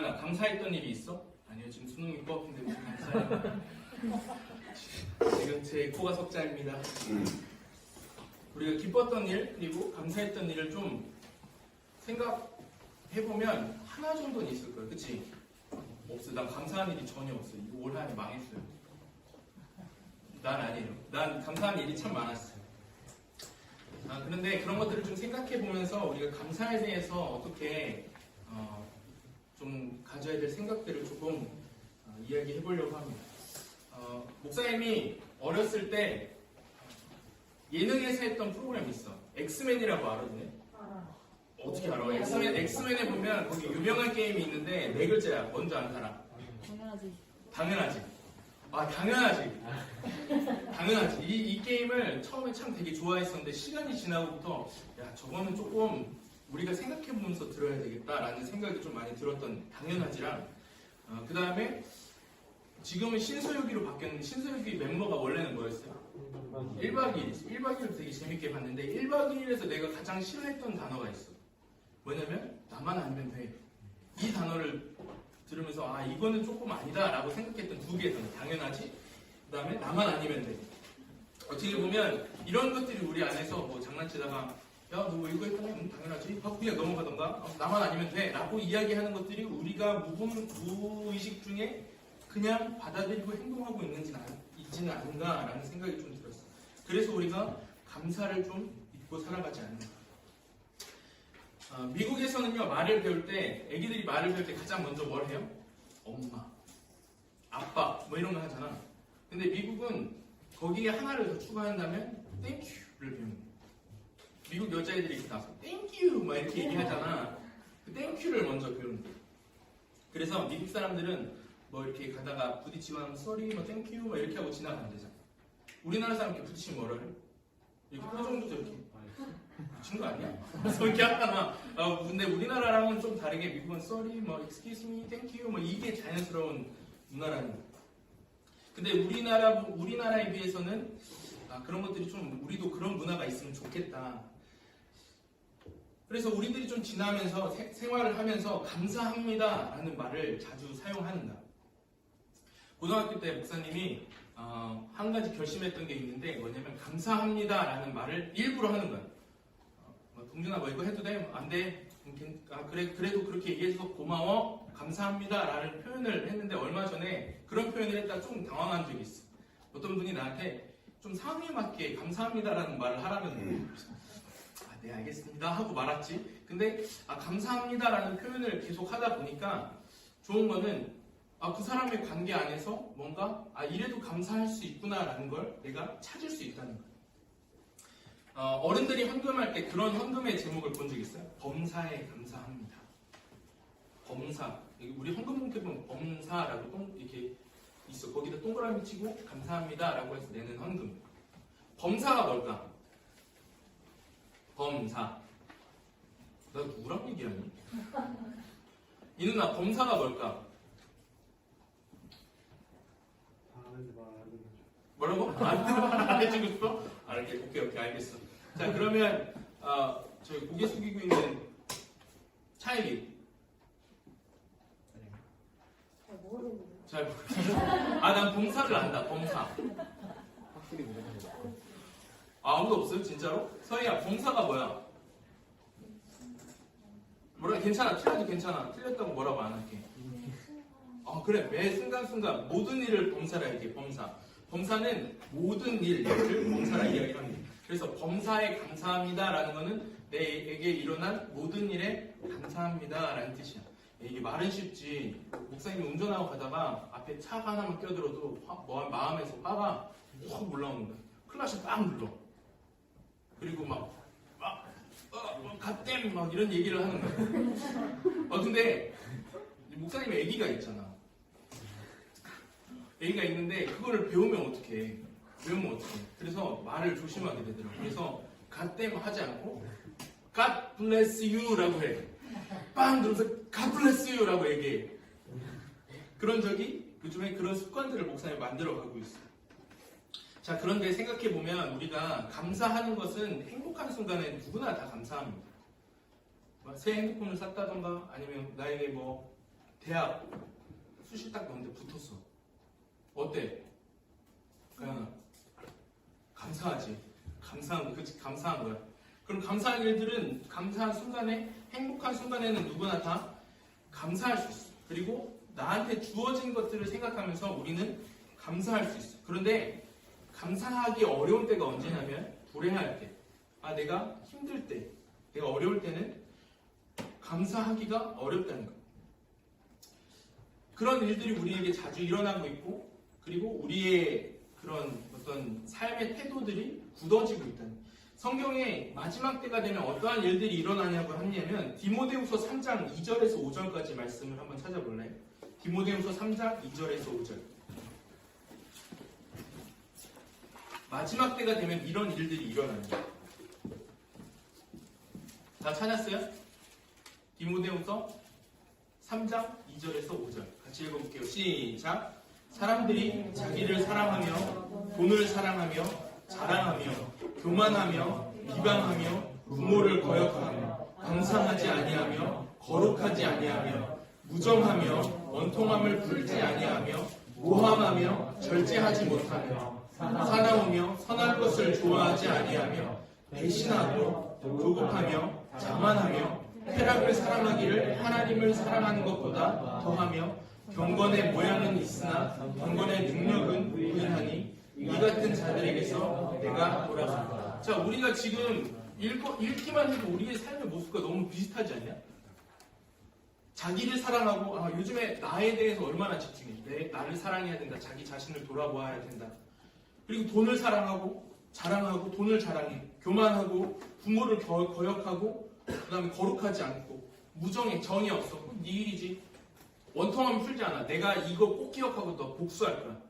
감사했던 일이 있어? 아니요, 지금 수능이 코앞인데 무슨 감사해요? 지금 제 코가 석자입니다. 우리가 기뻤던 일 그리고 감사했던 일을 좀 생각해보면 하나 정도는 있을 거예요. 그치? 없어. 난 감사한 일이 전혀 없어. 이거 올 한해 망했어요. 난 아니에요. 난 감사한 일이 참 많았어요. 그런데 그런 것들을 좀 생각해보면서 우리가 감사에 대해서 어떻게 좀 가져야 될 생각들을 조금 이야기해 보려고 합니다. 목사님이 어렸을 때 예능에서 했던 프로그램이 있어. 엑스맨이라고 알아? 어떻게 알아? 엑스맨에 보면 거기 유명한 게임이 있는데 네 글자야. 뭔지 아는 사람? 당연하지. 당연하지. 이 게임을 처음에 참 되게 좋아했었는데 시간이 지나고부터 야, 저거는 조금 우리가 생각해보면서 들어야 되겠다라는 생각이 좀 많이 들었던 당연하지랑 그 다음에 지금은 신서유기로 바뀌었는데 신서유기 멤버가 원래는 뭐였어요? 1박 2일. 1박 2일 되게 재밌게 봤는데 1박 2일에서 내가 가장 싫어했던 단어가 있어. 뭐냐면 나만 아니면 돼. 이 단어를 들으면서 이거는 조금 아니다 라고 생각했던 두 개의 단어. 당연하지? 그 다음에 나만 아니면 돼. 어떻게 보면 이런 것들이 우리 안에서 뭐 장난치다가 야, 너 이거 했더니 당연하지? 하고 그냥 넘어가던가 나만 아니면 돼 라고 이야기하는 것들이 우리가 무의식 중에 그냥 받아들이고 행동하고 있지는 않은가라는 생각이 좀 들었어. 그래서 우리가 감사를 좀 잊고 살아가지 않는가. 미국에서는요, 말을 배울 때, 애기들이 말을 배울 때 가장 먼저 뭘 해요? 엄마, 아빠, 뭐 이런 거 하잖아. 근데 미국은 거기에 하나를 더 추가한다면 땡큐를 배우는 거예요. 미국 여자애들이 이렇게 나와서 땡큐 막 이렇게 얘기하잖아. 그 땡큐를 먼저 배우는 거예요. 그래서 미국 사람들은 뭐 이렇게 가다가 부딪히고 하면 쏘리, 뭐 땡큐 뭐 이렇게 하고 지나가면 안 되잖아. 우리나라 사람 이렇게 부딪히면 뭐라 해? 이렇게 표정도 저렇게 미친 거 아니야? 그래서 이렇게 하잖아. 근데 우리나라랑은 좀 다르게 미국은 쏘리, 뭐 excuse me, thank you 뭐 이게 자연스러운 문화라는 거야. 근데 우리나라에 비해서는 그런 것들이 좀 우리도 그런 문화가 있으면 좋겠다. 그래서 우리들이 좀 지나면서 생활을 하면서 감사합니다라는 말을 자주 사용하는가. 고등학교 때 목사님이 한 가지 결심했던 게 있는데 뭐냐면 감사합니다라는 말을 일부러 하는 거야. 동준아 뭐 이거 해도 돼? 안 돼? 그래도 그렇게 얘기해줘서 고마워 감사합니다라는 표현을 했는데 얼마 전에 그런 표현을 했다 좀 당황한 적이 있어. 어떤 분이 나한테 좀 상황에 맞게 감사합니다라는 말을 하라는 거야. 네 알겠습니다 하고 말았지. 근데 감사합니다라는 표현을 계속 하다 보니까 좋은 거는 그 사람의 관계 안에서 뭔가 이래도 감사할 수 있구나라는 걸 내가 찾을 수 있다는 거예요. 어른들이 헌금할 때 그런 헌금의 제목을 본 적 있어요? 범사에 감사합니다. 범사. 우리 헌금 봉투에 보면 범사라고 이렇게 있어. 거기다 동그라미 치고 감사합니다라고 해서 내는 헌금. 범사가 뭘까? 범사. 나 누구랑 얘기하니? 이 누나 범사가 뭘까? 뭐라고? 안 해주고 싶어? 오케이 알겠어. 자 그러면 저희 고개 숙이고 있는 차이기 잘 모르겠어. 난 범사를 안다. 범사. 확실히 모르겠어. 아무도 없어요 진짜로? 서희야 범사가 뭐야? 뭐라 괜찮아. 틀려도 괜찮아. 틀렸다고 뭐라고 안 할게. 그래. 매 순간순간 모든 일을 범사라 얘기해. 범사는 모든 일을 범사라 이야기를 합니다. 그래서 범사에 감사합니다라는 거는 내에게 일어난 모든 일에 감사합니다라는 뜻이야. 이게 말은 쉽지. 목사님이 운전하고 가다가 앞에 차가 하나만 껴들어도 마음에서 화가 확 올라오는 거야. 클러치 빡 눌러. 그리고 갓댐 막 이런 얘기를 하는 거야. 근데 목사님의 애기가 있잖아. 애기가 있는데 그거를 배우면 어떡해. 그래서 말을 조심하게 되더라고. 그래서 갓댐 하지 않고 God bless you 라고 해. 빵 들어서 God bless you 라고 얘기해. 그런 적이 요즘에 그런 습관들을 목사님이 만들어가고 있어요. 자, 그런데 생각해보면 우리가 감사하는 것은 행복한 순간에 누구나 다 감사합니다. 새 핸드폰을 샀다던가 아니면 나에게 대학 수시 딱 넣는데 붙었어. 어때? 그냥 감사하지. 감사한 거야. 그럼 감사한 일들은 감사한 순간에 행복한 순간에는 누구나 다 감사할 수 있어. 그리고 나한테 주어진 것들을 생각하면서 우리는 감사할 수 있어. 그런데 감사하기 어려운 때가 언제냐면 불행할 때. 내가 힘들 때, 내가 어려울 때는 감사하기가 어렵다는 거. 그런 일들이 우리에게 자주 일어나고 있고, 그리고 우리의 그런 어떤 삶의 태도들이 굳어지고 있다는 거. 성경의 마지막 때가 되면 어떠한 일들이 일어나냐고 하냐면 디모데후서 3장 2절에서 5절까지 말씀을 한번 찾아볼래요? 디모데후서 3장 2절에서 5절. 마지막 때가 되면 이런 일들이 일어나는 거예요. 다 찾았어요? 디모데후서 3장 2절에서 5절 같이 읽어볼게요. 시작. 사람들이 자기를 사랑하며 돈을 사랑하며 자랑하며 교만하며 비방하며 부모를 거역하며 감사하지 아니하며 거룩하지 아니하며 무정하며 원통함을 풀지 아니하며 모함하며 절제하지 못하며 사나우며 선한 것을 좋아하지 아니하며 배신하고 조급하며 자만하며 쾌락을 사랑하기를 하나님을 사랑하는 것보다 더하며 경건의 모양은 있으나 경건의 능력은 부인하니 이 같은 자들에게서 내가 돌아간다. 자, 우리가 지금 읽기만 해도 우리의 삶의 모습과 너무 비슷하지 않냐? 자기를 사랑하고 요즘에 나에 대해서 얼마나 집중해. 나를 사랑해야 된다. 자기 자신을 돌아보아야 된다. 그리고 돈을 사랑하고 자랑하고 돈을 자랑해. 교만하고 부모를 거역하고 그 다음에 거룩하지 않고 무정해. 정이 없어. 네 일이지. 원통함을 풀지 않아. 내가 이거 꼭 기억하고 너 복수할 거야.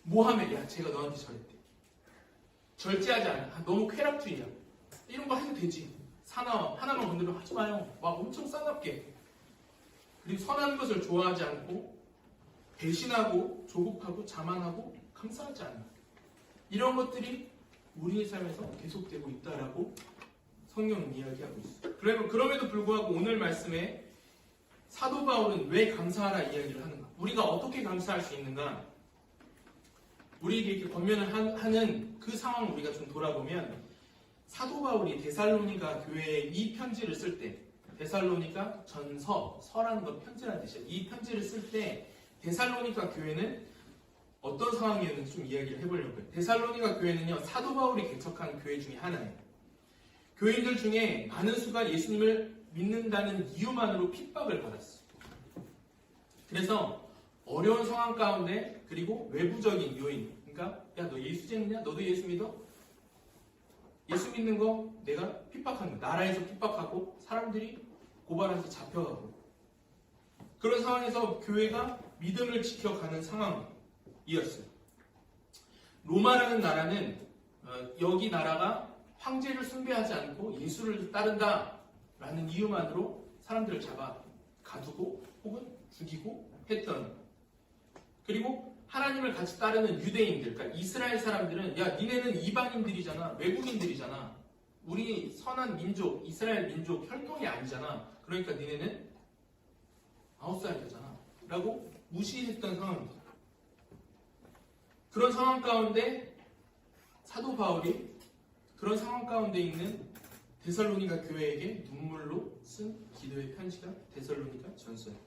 모함에 제가 너한테 저랬대. 절제하지 않아. 너무 쾌락주의야. 이런 거 해도 되지. 하나만 건드리면 하지 마요. 막 엄청 싸납게. 그리고 선한 것을 좋아하지 않고 배신하고 조급하고 자만하고 감사하지 않아. 이런 것들이 우리의 삶에서 계속되고 있다라고 성경은 이야기하고 있어요. 그럼에도 불구하고 오늘 말씀에 사도 바울은 왜 감사하라 이야기를 하는가? 우리가 어떻게 감사할 수 있는가? 우리에게 이렇게 권면을 하는 그 상황을 우리가 좀 돌아보면 사도 바울이 데살로니가 교회에 이 편지를 쓸 때, 데살로니가 서라는 건 편지라는 뜻이에요. 이 편지를 쓸 때 데살로니가 교회는 어떤 상황이었는지 좀 이야기를 해보려고요. 데살로니가 교회는요, 사도 바울이 개척한 교회 중에 하나예요. 교인들 중에 많은 수가 예수님을 믿는다는 이유만으로 핍박을 받았어요. 그래서 어려운 상황 가운데, 그리고 외부적인 요인, 그러니까 너 예수쟁이냐? 너도 예수 믿어? 예수 믿는 거 내가 핍박하는 거야. 나라에서 핍박하고 사람들이 고발해서 잡혀가고, 그런 상황에서 교회가 믿음을 지켜가는 상황이었어요. 로마라는 나라는 여기 나라가 황제를 숭배하지 않고 예수를 따른다라는 이유만으로 사람들을 잡아 가두고 혹은 죽이고 했던, 그리고 하나님을 같이 따르는 유대인들, 그러니까 이스라엘 사람들은 니네는 이방인들이잖아, 외국인들이잖아, 우리 선한 민족, 이스라엘 민족 혈통이 아니잖아, 그러니까 니네는 아웃사이더잖아 라고 무시했던 상황입니다. 그런 상황 가운데 사도 바울이 그런 상황 가운데 있는 데살로니가 교회에게 눈물로 쓴 기도의 편지가 데살로니가 전서예요.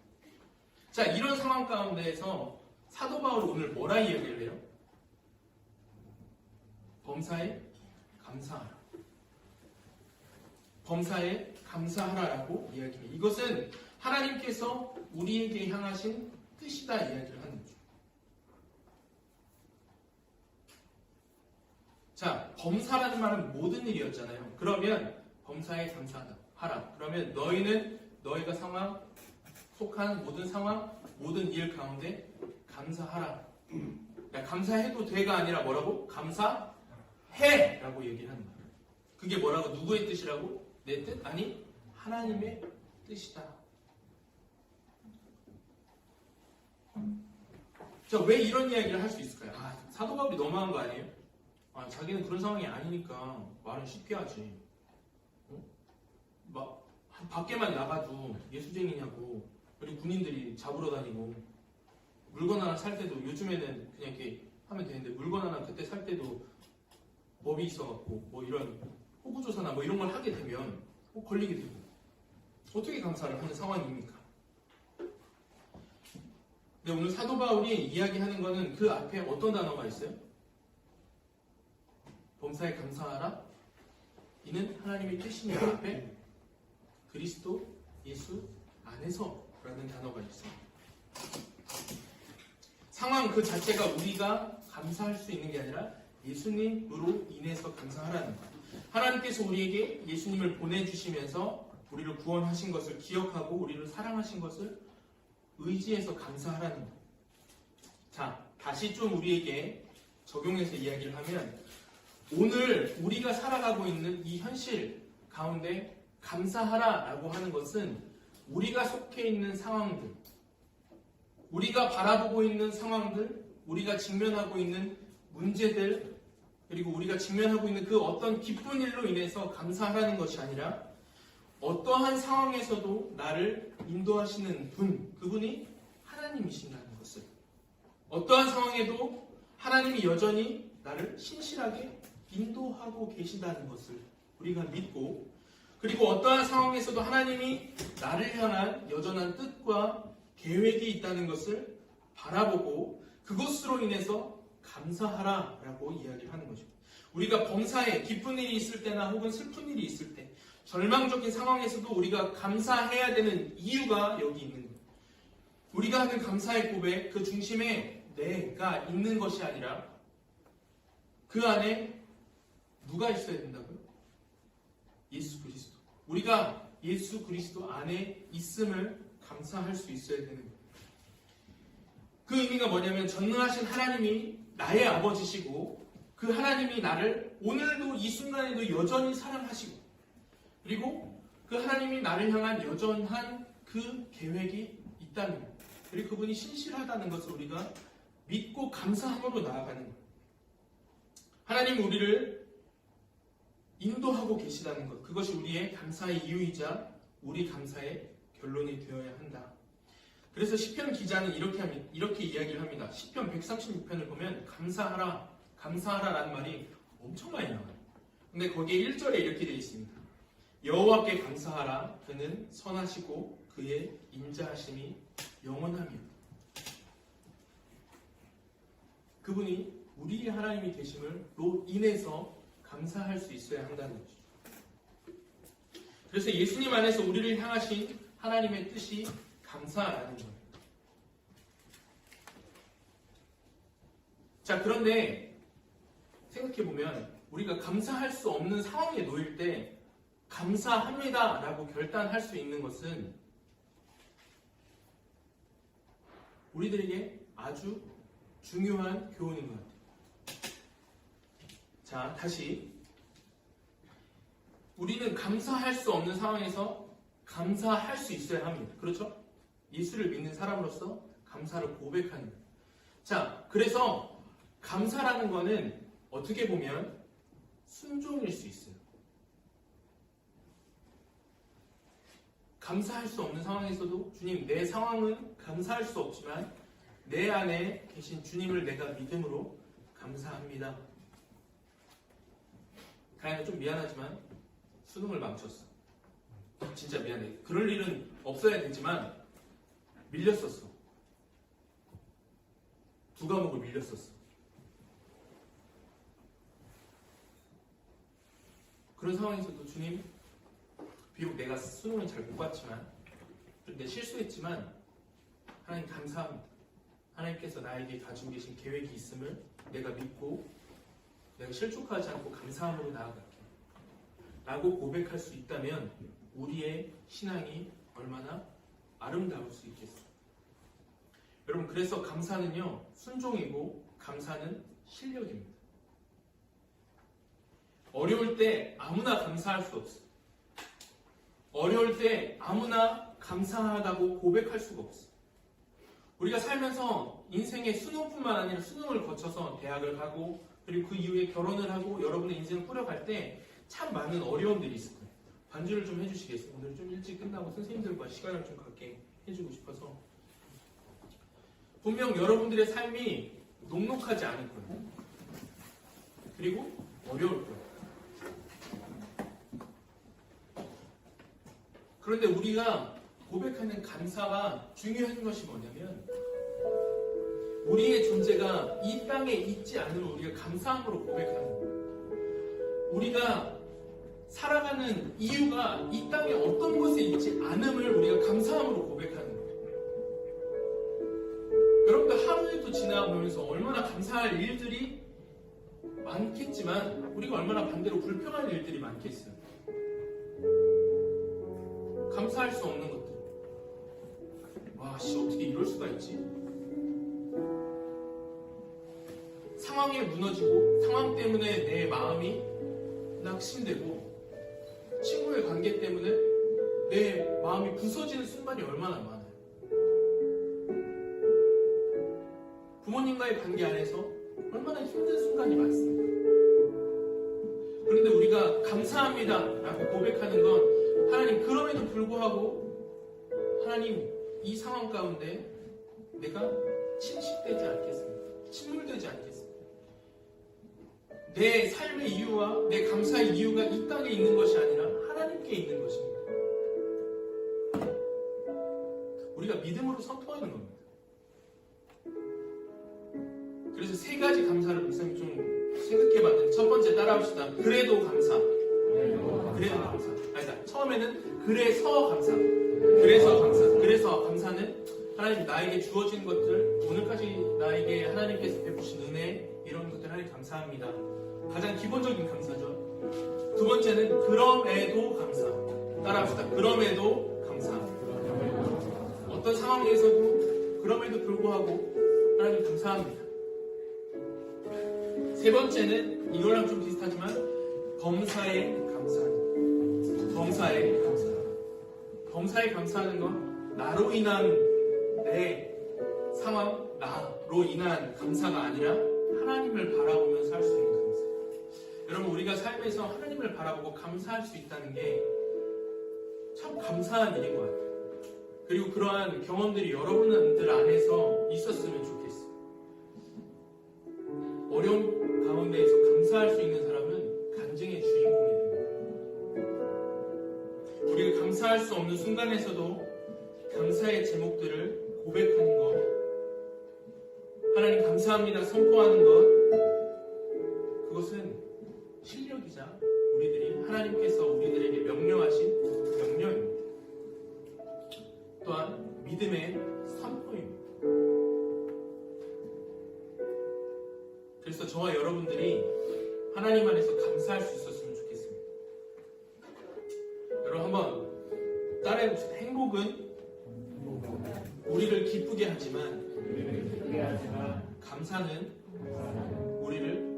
자, 이런 상황 가운데에서 사도 바울은 오늘 뭐라 이야기를 해요? 범사에 감사하라. 범사에 감사하라라고 이야기해요. 이것은 하나님께서 우리에게 향하신 뜻이다 이야기를 하는 거죠. 자, 범사라는 말은 모든 일이었잖아요. 그러면 범사에 감사하라. 그러면 너희가 속한 모든 상황, 모든 일 가운데 감사하라. 감사해도 돼가 아니라 뭐라고? 감사해! 라고 얘기를 하는 거예요. 그게 뭐라고? 누구의 뜻이라고? 내 뜻? 아니, 하나님의 뜻이다. 자, 왜 이런 이야기를 할 수 있을까요? 사도 바울이 너무한 거 아니에요? 자기는 그런 상황이 아니니까 말은 쉽게 하지. 밖에만 나가도 예수쟁이냐고 그리고 군인들이 잡으러 다니고 물건 하나 살 때도 요즘에는 그냥 이렇게 하면 되는데 물건 하나 그때 살 때도 법이 있어갖고 뭐 이런 호구조사나 뭐 이런 걸 하게 되면 꼭 걸리게 되고 어떻게 감사를 하는 상황입니까? 근데 오늘 사도 바울이 이야기하는 거는 그 앞에 어떤 단어가 있어요? 범사에 감사하라. 이는 하나님의 뜻이니 앞에 그리스도 예수 안에서 라는 단어가 있어요. 상황 그 자체가 우리가 감사할 수 있는 게 아니라 예수님으로 인해서 감사하라는 거예요. 하나님께서 우리에게 예수님을 보내주시면서 우리를 구원하신 것을 기억하고 우리를 사랑하신 것을 의지해서 감사하라는 거예요. 자, 다시 좀 우리에게 적용해서 이야기를 하면 오늘 우리가 살아가고 있는 이 현실 가운데 감사하라라고 하는 것은 우리가 속해 있는 상황들, 우리가 바라보고 있는 상황들, 우리가 직면하고 있는 문제들, 그리고 우리가 직면하고 있는 그 어떤 기쁜 일로 인해서 감사하라는 것이 아니라 어떠한 상황에서도 나를 인도하시는 분, 그분이 하나님이신다는 것을, 어떠한 상황에도 하나님이 여전히 나를 신실하게 인도하고 계시다는 것을 우리가 믿고, 그리고 어떠한 상황에서도 하나님이 나를 향한 여전한 뜻과 계획이 있다는 것을 바라보고 그것으로 인해서 감사하라라고 이야기를 하는 거죠. 우리가 범사에 기쁜 일이 있을 때나 혹은 슬픈 일이 있을 때 절망적인 상황에서도 우리가 감사해야 되는 이유가 여기 있는 거예요. 우리가 하는 감사의 고백, 그 중심에 내가 있는 것이 아니라 그 안에 누가 있어야 된다고요? 예수 그리스도. 우리가 예수 그리스도 안에 있음을 감사할 수 있어야 되는 거예요. 그 의미가 뭐냐면 전능하신 하나님이 나의 아버지시고 그 하나님이 나를 오늘도 이 순간에도 여전히 사랑하시고 그리고 그 하나님이 나를 향한 여전한 그 계획이 있다는 것, 그리고 그분이 신실하다는 것을 우리가 믿고 감사함으로 나아가는 것, 하나님이 우리를 인도하고 계시다는 것, 그것이 우리의 감사의 이유이자 우리 감사의 결론이 되어야 한다. 그래서 시편 기자는 이렇게 이야기를 합니다. 시편 136편을 보면 감사하라라는 말이 엄청 많이 나와요. 근데 거기에 1절에 이렇게 되어 있습니다. 여호와께 감사하라. 그는 선하시고 그의 인자하심이 영원하며. 그분이 우리의 하나님이 되심으로 인해서 감사할 수 있어야 한다는 거죠. 그래서 예수님 안에서 우리를 향하신 하나님의 뜻이 감사라는 거예요. 자, 그런데 생각해보면 우리가 감사할 수 없는 상황에 놓일 때 감사합니다 라고 결단할 수 있는 것은 우리들에게 아주 중요한 교훈인 것 같아요. 자, 다시 우리는 감사할 수 없는 상황에서 감사할 수 있어야 합니다. 그렇죠? 예수를 믿는 사람으로서 감사를 고백하는 거예요. 자, 그래서 감사라는 거는 어떻게 보면 순종일 수 있어요. 감사할 수 없는 상황에서도 주님, 내 상황은 감사할 수 없지만 내 안에 계신 주님을 내가 믿음으로 감사합니다. 가연아, 좀 미안하지만 수능을 망쳤어. 진짜 미안해. 그럴 일은 없어야 되지만 밀렸었어. 2과목을 밀렸었어. 그런 상황에서도 주님, 비록 내가 수능을 잘 못 봤지만 좀 내 실수했지만 하나님 감사합니다. 하나님께서 나에게 가지고 계신 계획이 있음을 내가 믿고 내가 실족하지 않고 감사함으로 나아갈게 라고 고백할 수 있다면 우리의 신앙이 얼마나 아름다울 수 있겠어요. 여러분, 그래서 감사는요, 순종이고 감사는 실력입니다. 어려울 때 아무나 감사할 수 없어요. 어려울 때 아무나 감사하다고 고백할 수가 없어요. 우리가 살면서 인생의 수능뿐만 아니라 수능을 거쳐서 대학을 가고 그리고 그 이후에 결혼을 하고 여러분의 인생을 꾸려갈 때 참 많은 어려움들이 있을 거예요. 반주를 좀 해주시겠어요? 오늘 좀 일찍 끝나고 선생님들과 시간을 좀 갖게 해주고 싶어서. 분명 여러분들의 삶이 녹록하지 않을 거예요. 그리고 어려울 거예요. 그런데 우리가 고백하는 감사가 중요한 것이 뭐냐면 우리의 존재가 이 땅에 있지 않으면 우리가 감사함으로 고백하는 거예요. 우리가 살아가는 이유가 이 땅에 어떤 곳에 있지 않음을 우리가 감사함으로 고백하는 거예요. 여러분들 하루에도 지나보면서 얼마나 감사할 일들이 많겠지만 우리가 얼마나 반대로 불평할 일들이 많겠어요. 감사할 수 없는 것들. 와, 어떻게 이럴 수가 있지? 상황에 무너지고 상황 때문에 내 마음이 낙심되고 친구의 관계 때문에 내 마음이 부서지는 순간이 얼마나 많아요. 부모님과의 관계 안에서 얼마나 힘든 순간이 많습니다. 그런데 우리가 감사합니다 라고 고백하는 건 하나님, 그럼에도 불구하고 하나님, 이 상황 가운데 내가 침식되지 않겠습니다. 침몰되지 않겠습니다. 내 삶의 이유와 내 감사의 이유가 이 땅에 있는 것이 아니라 하나님께 있는 것입니다. 우리가 믿음으로 선포하는 겁니다. 그래서 세 가지 감사를 목사님 좀 생각해봤는데, 첫 번째 따라합시다. 그래도 감사. 그래도 감사. 아니다. 처음에는 그래서 감사. 그래서 감사. 그래서 감사는 하나님 나에게 주어진 것들, 오늘까지 나에게 하나님께서 베푸신 은혜, 이런 것들 하나님 감사합니다. 가장 기본적인 감사죠. 두 번째는 그럼에도 감사. 따라합시다. 그럼에도 감사. 어떤 상황에서도 그럼에도 불구하고 하나님 감사합니다. 세 번째는 이거랑 좀 비슷하지만 범사에 감사합니다. 범사에 감사. 범사에 감사하는 건 나로 인한 내 상황, 나로 인한 감사가 아니라 하나님을 바라보면서 살 수 있는 감사. 여러분, 우리가 삶에서 하나님을 바라보고 감사할 수 있다는 게 참 감사한 일인 것 같아요. 그리고 그러한 경험들이 여러분들 안에서 있었으면 좋겠어요. 어려운 가운데에서 감사할 수 있는 사람은 간증의 주인공이 됩니다. 우리가 감사할 수 없는 순간에서도 감사의 제목들을 고백하는 것, 하나님 감사합니다 선포하는 것, 그것은 실력이자 우리들이 하나님께서 우리들에게 명령하신 명령입니다. 또한 믿음의 선포입니다. 그래서 저와 여러분들이 하나님 안에서 감사할 수 있었으면 좋겠습니다. 여러분 한번 따라해봅시다. 행복은 우리를 기쁘게 하지만 감사는 우리를